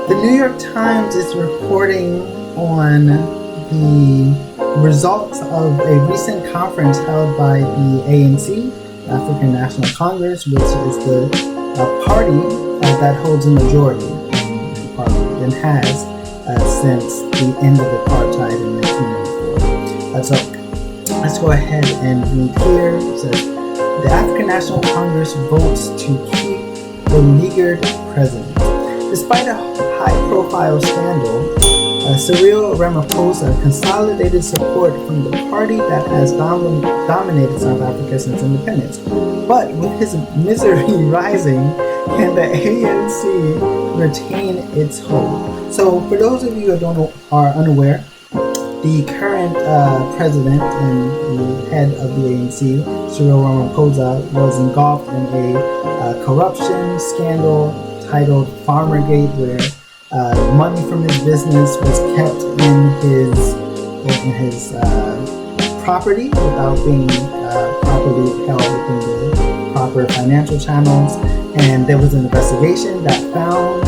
The New York Times is reporting on the results of a recent conference held by the ANC, African National Congress, which is the party that holds a majority in Parliament and has since the end of apartheid in 1994. So let's go ahead and read here. It says, the African National Congress votes to keep the beleaguered president. Despite a high-profile scandal, Cyril Ramaphosa consolidated support from the party that has dominated South Africa since independence. But with his misery rising, can the ANC retain its hold? So for those of you who are unaware, the current president and the head of the ANC, Cyril Ramaphosa, was engulfed in a corruption scandal titled Farmergate, where money from his business was kept in his property without being properly held within the proper financial channels. And there was an investigation that found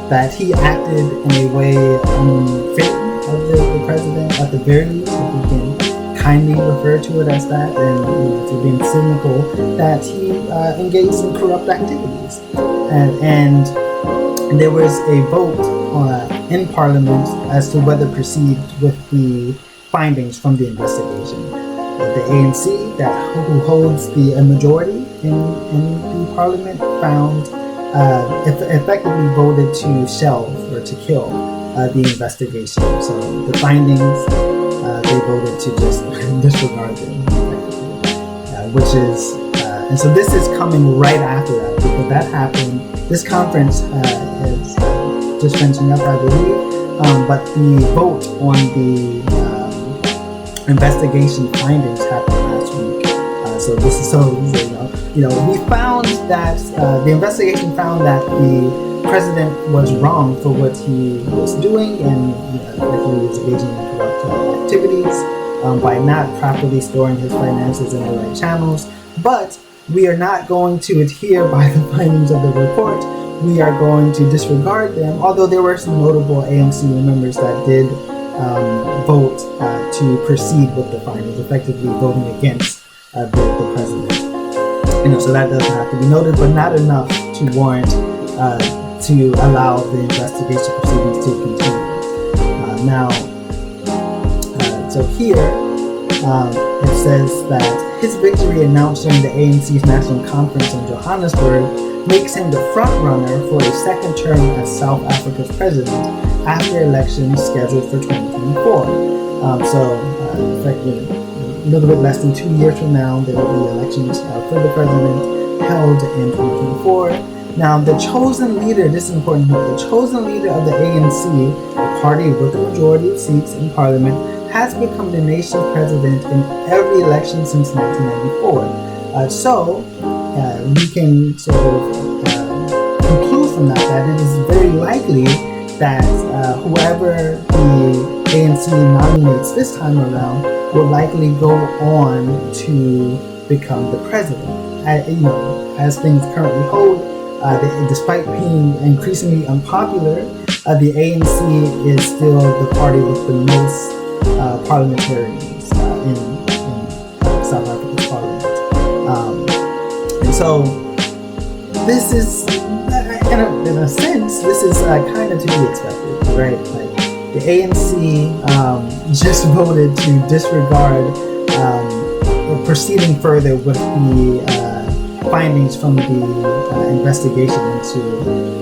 that he acted in a way unfitting of the president, at the very least, if we can kindly refer to it as that, and to being cynical, that he engaged in corrupt activities. And there was a vote in Parliament as to whether to proceed with the findings from the investigation. The ANC, who holds the majority in the Parliament, effectively voted to shelve or to kill the investigation. So the findings, they voted to just disregard them, which is, and so this is coming right after that, because that happened. This conference is just finishing up, I believe, but the vote on the investigation findings happened last week. So this is we found that the investigation found that the president was wrong for what he was doing, and that he was engaging in corrupt activities by not properly storing his finances in the right channels. But we are not going to adhere by the findings of the report. We are going to disregard them, although there were some notable ANC members that did vote to proceed with the findings, effectively voting against the president. So that doesn't have to be noted, but not enough to warrant to allow the investigation proceedings to continue. So here it says that his victory announced during the ANC's national conference in Johannesburg makes him the front runner for a second term as South Africa's president after elections scheduled for 2024. Effectively, a little bit less than 2 years from now, there will be elections for the president held in 2024. Now, the chosen leader, this is important, the chosen leader of the ANC, the party with the majority of seats in parliament, has become the nation's president in every election since 1994. So we can sort of conclude from that it is very likely that whoever the ANC nominates this time around will likely go on to become the president. As things currently hold, despite being increasingly unpopular, the ANC is still the party with the most parliamentarians in South Africa's parliament. And so this is, in a sense, this is kind of to be expected, right? Like, the ANC just voted to disregard proceeding further with the findings from the investigation into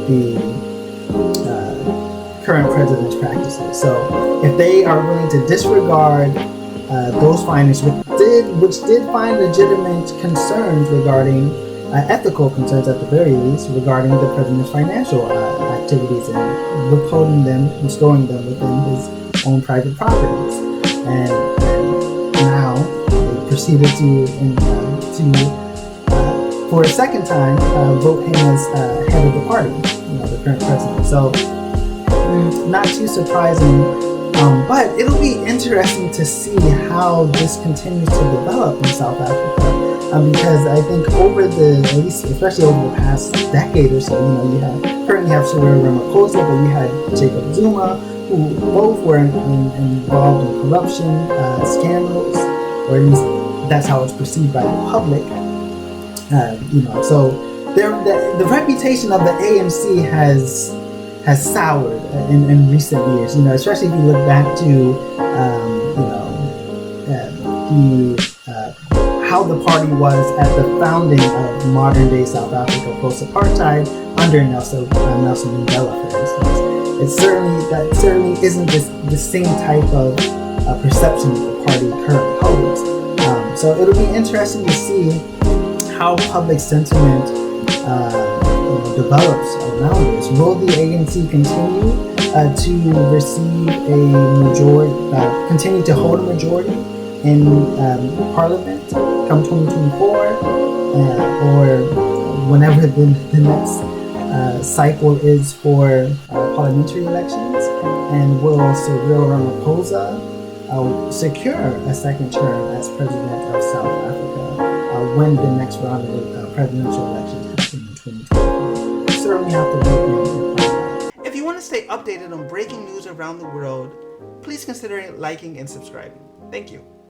the current president's practices. So if they are willing to disregard those findings, which did find legitimate concerns regarding ethical concerns at the very least regarding the president's financial activities and withholding them and storing them within his own private properties, and now they proceeded to for a second time vote him as head of the party, the current president. So not too surprising, but it'll be interesting to see how this continues to develop in South Africa. because I think at least especially over the past decade or so, you currently have Cyril Ramaphosa, but you had Jacob Zuma, who both were involved in corruption scandals, or at least that's how it's perceived by the public. So the reputation of the ANC has soured in recent years. Especially if you look back to how the party was at the founding of modern-day South Africa post-apartheid under Nelson Mandela, for instance. It certainly isn't the same type of perception the party currently holds. So it'll be interesting to see how public sentiment develops around this. Will the ANC continue to receive a majority, continue to hold a majority in Parliament come 2024, or whenever the next cycle is for parliamentary elections? And will Cyril Ramaphosa secure a second term as president of South Africa when the next round of presidential elections happen in 2024? We certainly have to wait and find out. If you want to stay updated on breaking news around the world, please consider liking and subscribing. Thank you.